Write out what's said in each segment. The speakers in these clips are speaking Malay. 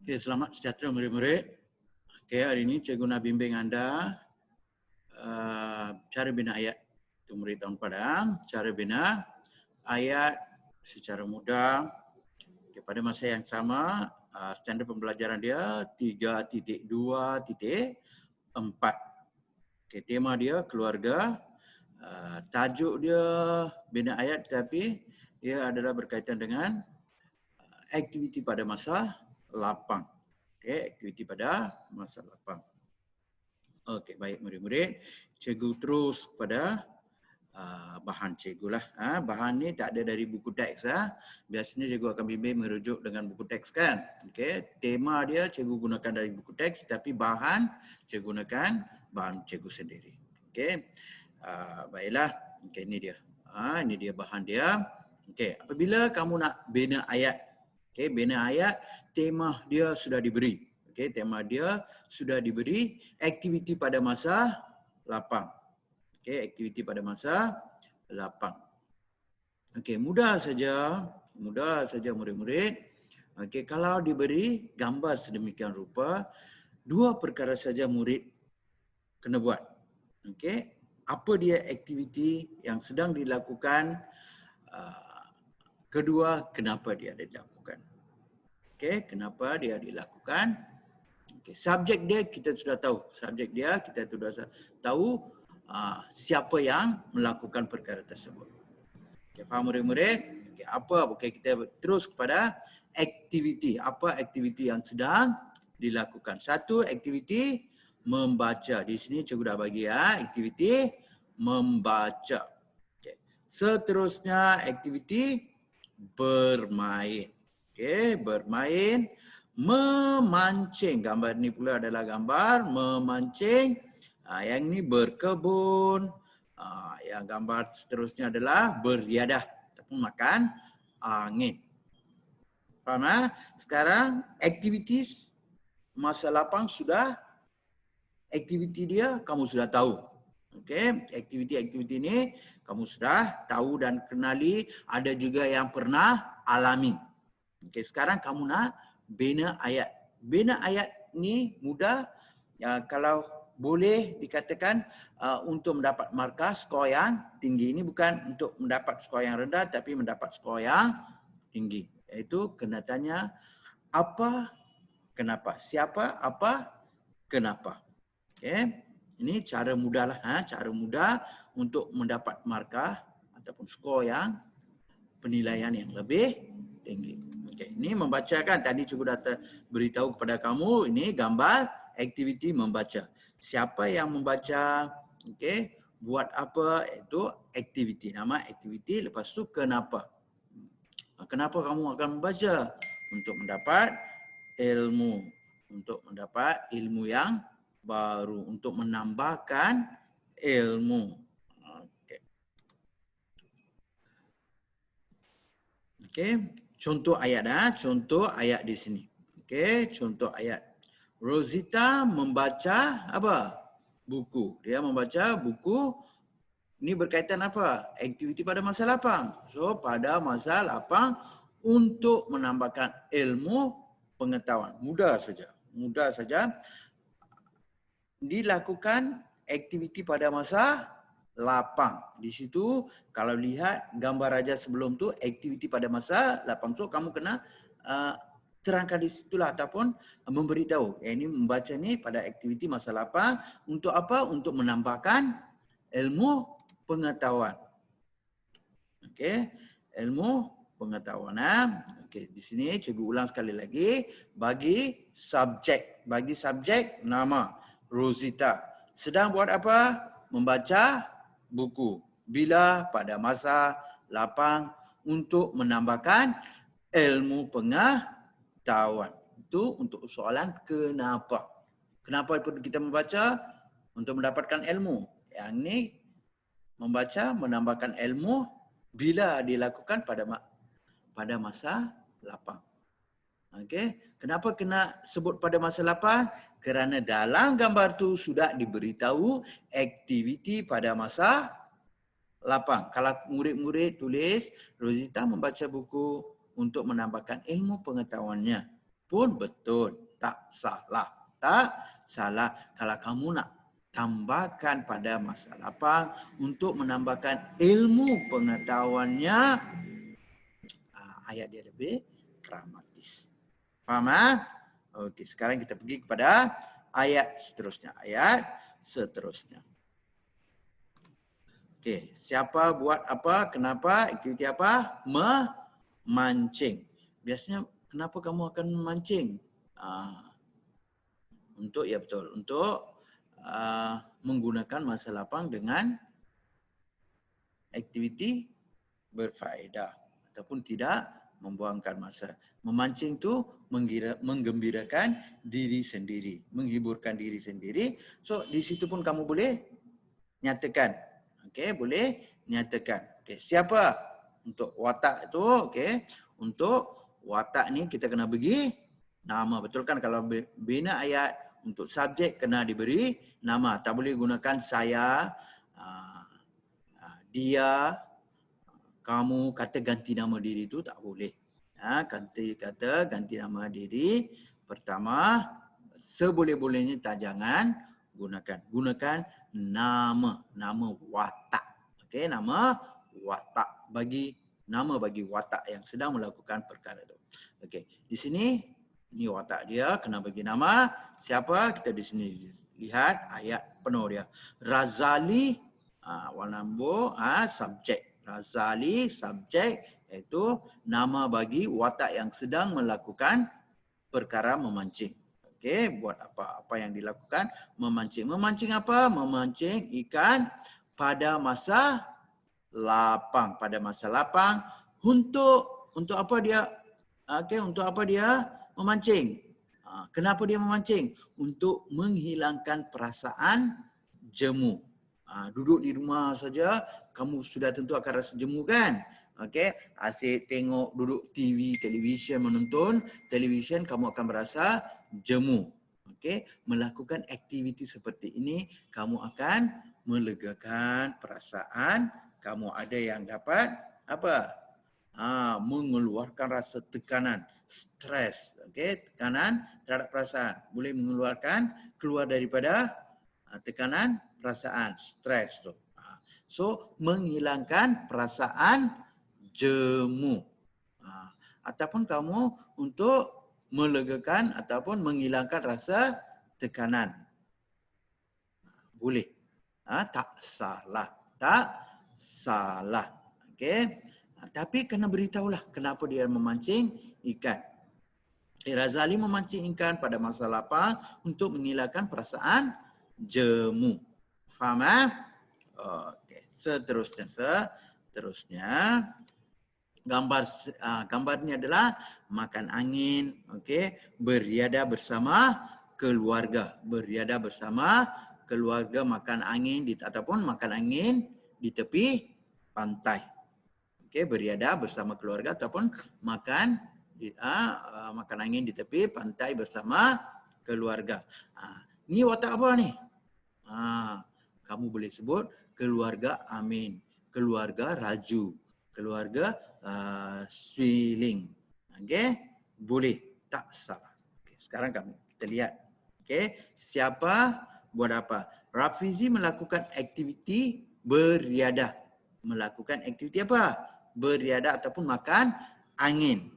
Okay, selamat sejahtera murid-murid. Okay, hari ini cikgu nak bimbing anda cara bina ayat untuk murid tahun Padang. Cara bina ayat secara mudah. Okay, pada masa yang sama, standard pembelajaran dia 3.2.4. Okay, tema dia keluarga. Tajuk dia bina ayat tetapi ia adalah berkaitan dengan aktiviti pada masa lapang. Okey, aktiviti pada masa lapang. Okey, baik murid-murid. Cikgu terus kepada bahan cikgu lah. Bahan ni tak ada dari buku teks. Biasanya cikgu akan bimbing merujuk dengan buku teks kan. Okey, tema dia cikgu gunakan dari buku teks tapi bahan cikgu gunakan bahan cikgu sendiri. Okey. Baiklah. Okey, ini dia. Ini dia bahan dia. Okey, apabila kamu nak bina ayat, okey, bina ayat, tema dia sudah diberi. Okey, tema dia sudah diberi aktiviti pada masa lapang. Okey, aktiviti pada masa lapang. Okey, mudah saja murid-murid. Okey, kalau diberi gambar sedemikian rupa, dua perkara saja murid kena buat. Okey, apa dia aktiviti yang sedang dilakukan? Kedua, kenapa dia dilakukan? Okey, kenapa dia dilakukan? Okey, subjek dia kita sudah tahu. Subjek dia kita sudah tahu siapa yang melakukan perkara tersebut. Okey, faham murid-murid? Okey, apa? Okey, kita terus kepada aktiviti. Apa aktiviti yang sedang dilakukan? Satu, aktiviti membaca. Di sini cikgu dah bagi aktiviti membaca. Okey. Seterusnya aktiviti bermain. Okey, bermain, memancing. Gambar ni pula adalah gambar memancing. Yang ni berkebun. Yang gambar seterusnya adalah beriadah ataupun makan angin. Faham? Sekarang aktiviti masa lapang sudah, aktiviti dia kamu sudah tahu. Okey, aktiviti-aktiviti ini kamu sudah tahu dan kenali, ada juga yang pernah alami. Okey, sekarang kamu nak bina ayat. Bina ayat ni mudah, kalau boleh dikatakan untuk mendapat markah skor yang tinggi. Ini bukan untuk mendapat skor yang rendah tapi mendapat skor yang tinggi. Iaitu kena tanya apa, kenapa. Siapa, apa, kenapa. Okey. Ini cara mudahlah, cara mudah untuk mendapat markah ataupun skor yang penilaian yang lebih tinggi. Okey, ini membaca kan, tadi cikgu dah beritahu kepada kamu, ini gambar aktiviti membaca. Siapa yang membaca? Okey, buat apa? Itu aktiviti. Nama aktiviti, lepas tu kenapa? Kenapa kamu akan membaca? Untuk mendapat ilmu. Untuk mendapat ilmu yang baru, untuk menambahkan ilmu. Okey. Okey, contoh ayat contoh ayat di sini. Okey, contoh ayat. Rosita membaca apa? Buku. Dia membaca buku. Ini berkaitan apa? Aktiviti pada masa lapang. So, pada masa lapang untuk menambahkan ilmu pengetahuan. Mudah saja. Mudah saja. Dilakukan aktiviti pada masa lapang. Di situ kalau lihat gambar raja sebelum tu aktiviti pada masa lapang. So kamu kena terangkan di situlah ataupun memberitahu. Ini membaca ni pada aktiviti masa lapang untuk apa? Untuk menambahkan ilmu pengetahuan. Okey, ilmu pengetahuan. Okey, di sini cikgu ulang sekali lagi, bagi subjek nama Rosita. Sedang buat apa? Membaca buku. Bila? Pada masa lapang untuk menambahkan ilmu pengetahuan. Itu untuk soalan kenapa. Kenapa perlu kita membaca? Untuk mendapatkan ilmu. Yang ini membaca menambahkan ilmu bila dilakukan pada masa lapang. Okey, kenapa kena sebut pada masa lapang? Kerana dalam gambar tu sudah diberitahu aktiviti pada masa lapang. Kalau murid-murid tulis, Rosita membaca buku untuk menambahkan ilmu pengetahuannya. pun betul. Tak salah. Tak salah. Kalau kamu nak tambahkan pada masa lapang untuk menambahkan ilmu pengetahuannya, ayat dia lebih dramatis. Faham? Okey, sekarang kita pergi kepada ayat seterusnya. Ayat seterusnya. Okey, siapa buat apa, kenapa, aktiviti apa? Memancing. Biasanya kenapa kamu akan memancing? Untuk, ya betul, untuk menggunakan masa lapang dengan aktiviti berfaedah ataupun tidak membuangkan masa. Memancing tu menggembirakan diri sendiri, menghiburkan diri sendiri. So di situ pun kamu boleh nyatakan. Okey, boleh nyatakan. Okey, siapa untuk watak itu? Okey, untuk watak ni kita kena bagi nama. Betul kan, kalau bina ayat untuk subjek kena diberi nama. Tak boleh gunakan saya, dia, kamu, kata ganti nama diri itu tak boleh. Kata ganti nama diri pertama seboleh-bolehnya tak, jangan gunakan nama watak. Okey, nama watak, bagi nama bagi watak yang sedang melakukan perkara itu. Okey, di sini ni watak dia, kena bagi nama. Siapa? Kita di sini lihat ayat penuh dia. Razali, warna ambo, subjek. Razali, subjek, iaitu nama bagi watak yang sedang melakukan perkara memancing. Okey, buat apa? Apa yang dilakukan? Memancing. Memancing apa? Memancing ikan pada masa lapang. Pada masa lapang untuk apa dia? Okey, untuk apa dia memancing? Kenapa dia memancing? Untuk menghilangkan perasaan jemu. Duduk di rumah saja, kamu sudah tentu akan rasa jemu kan? Okey, asyik tengok, duduk televisyen, menonton televisyen, kamu akan merasa jemu. Okey, melakukan aktiviti seperti ini, kamu akan melegakan perasaan, kamu ada yang dapat apa? Mengeluarkan rasa tekanan, stres, okey, tekanan terhadap perasaan. Boleh mengeluarkan, keluar daripada tekanan perasaan, stres tu. So, menghilangkan perasaan jemu. Ataupun kamu untuk melegakan ataupun menghilangkan rasa tekanan. Boleh. Tak salah. Tak salah. Okey. Tapi kena beritahulah kenapa dia memancing ikan. Razali memancing ikan pada masa lapang untuk menghilangkan perasaan jemu. Faham? Okey. Seterusnya gambarnya adalah makan angin, okey, beriadah bersama keluarga. Beriadah bersama keluarga, makan angin ataupun makan angin di tepi pantai. Okey, beriadah bersama keluarga ataupun makan angin di tepi pantai bersama keluarga. Ni watak apa ni? Kamu boleh sebut keluarga Amin, keluarga Raju, keluarga Swiling. Okey, boleh, tak salah. Okay, sekarang kita lihat. Okey, siapa buat apa? Rafizi melakukan aktiviti beriadah. Melakukan aktiviti apa? Beriadah ataupun makan angin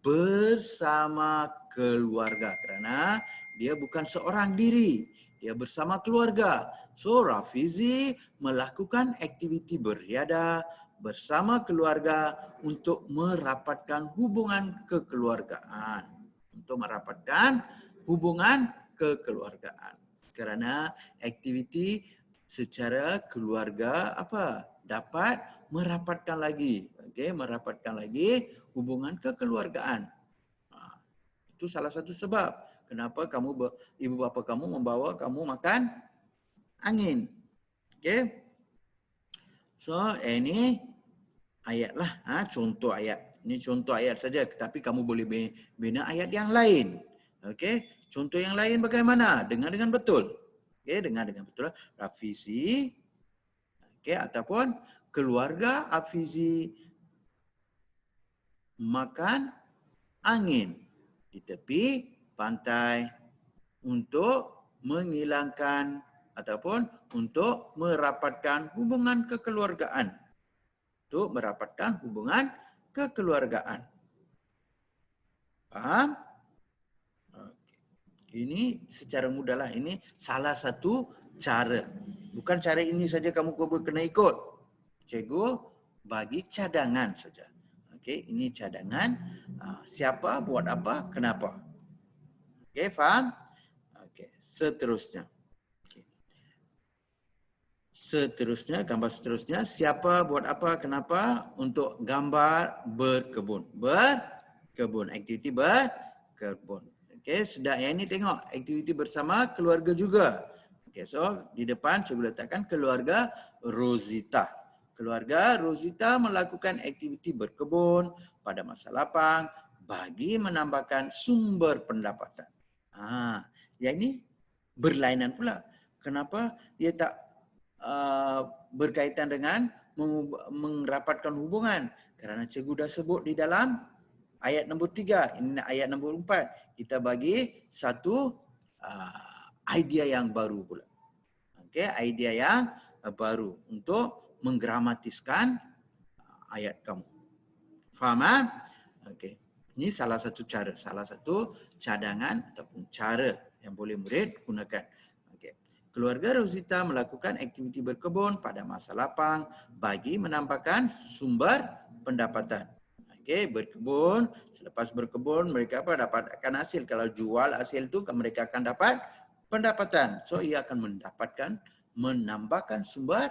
bersama keluarga, kerana dia bukan seorang diri, dia bersama keluarga. So Rafizi melakukan aktiviti beriadah bersama keluarga untuk merapatkan hubungan kekeluargaan. Untuk merapatkan hubungan kekeluargaan. Kerana aktiviti secara keluarga apa? Dapat merapatkan lagi, okey, merapatkan lagi hubungan kekeluargaan. Itu salah satu sebab kenapa ibu bapa kamu membawa kamu makan angin. Okey. So, ini ayat lah, contoh ayat. Ini contoh ayat saja, tapi kamu boleh bina ayat yang lain. Okey, contoh yang lain bagaimana? Dengar dengan betul. Okey, dengar dengan betul. Rafizi, okey, ataupun keluarga Hafizi makan angin di tepi pantai untuk menghilangkan ataupun untuk merapatkan hubungan kekeluargaan. Untuk merapatkan hubungan kekeluargaan. Faham? Ini secara mudahlah. Ini salah satu cara. Bukan cara ini saja kamu kena ikut. Cikgu bagi cadangan saja. Okey, ini cadangan. Siapa, buat apa, kenapa. Okey, faham? Okey, seterusnya. Seterusnya, gambar seterusnya. Siapa, buat apa, kenapa untuk gambar berkebun. Berkebun, aktiviti berkebun. Okey, sudah yang ini tengok aktiviti bersama keluarga juga. Okey, so di depan cikgu letakkan keluarga Rosita. Keluarga Rosita melakukan aktiviti berkebun pada masa lapang bagi menambahkan sumber pendapatan. Yang ini berlainan pula. Kenapa dia tak berkaitan dengan merapatkan hubungan? Kerana cikgu dah sebut di dalam ayat nombor 3, ini ayat nombor 4. Kita bagi satu idea yang baru pula. Okey, idea yang baru untuk menggramatiskan ayat kamu. Faham? Okey. Ini salah satu cara, salah satu cadangan ataupun cara yang boleh murid gunakan. Okey. Keluarga Rosita melakukan aktiviti berkebun pada masa lapang bagi menambahkan sumber pendapatan. Okey, berkebun, selepas berkebun mereka apa dapatkan hasil. Kalau jual hasil itu mereka akan dapat pendapatan. So ia akan menambahkan sumber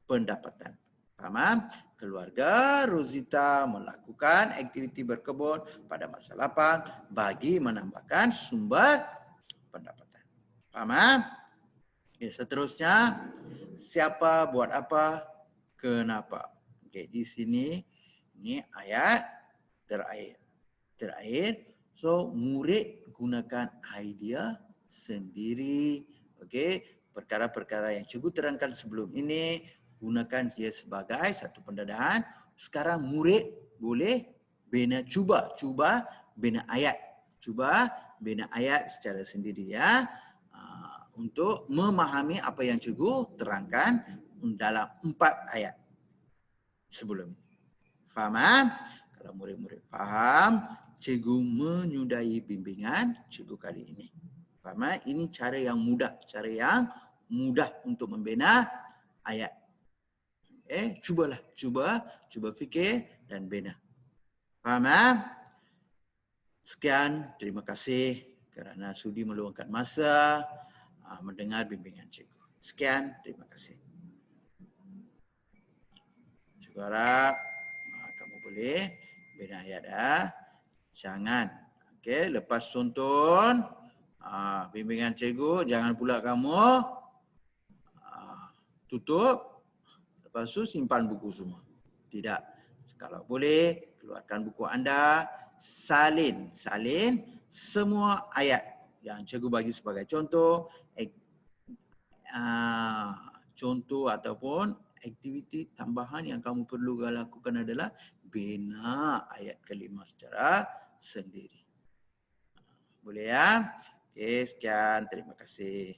pendapatan. Faham? Keluarga Rosita melakukan aktiviti berkebun pada masa lapang bagi menambahkan sumber pendapatan. Faham? Okay, seterusnya, siapa, buat apa, kenapa. Okay, di sini ini ayat terakhir. So murid gunakan idea sendiri. Okay, perkara-perkara yang cikgu terangkan sebelum ini gunakan dia sebagai satu pendadaan. Sekarang murid boleh cuba bina ayat. Cuba bina ayat secara sendiri ya. Untuk memahami apa yang cikgu terangkan dalam 4 ayat sebelum ini. Faham? Kalau murid-murid faham, cikgu menyudahi bimbingan cikgu kali ini. Faham? Ini cara yang mudah untuk membina ayat. Cubalah, cuba fikir dan bina. Faham? Sekian, terima kasih kerana sudi meluangkan masa mendengar bimbingan cikgu. Sekian, terima kasih. Cikgu harap kamu boleh bina ayat jangan. Okey, lepas tonton bimbingan cikgu, jangan pula kamu tutup. Lepas tu simpan buku semua. Tidak. Kalau boleh, keluarkan buku anda, salin semua ayat yang cikgu bagi sebagai contoh, contoh ataupun aktiviti tambahan yang kamu perlu lakukan adalah bina ayat kalimah secara sendiri. Boleh ya? Okey, sekian. Terima kasih.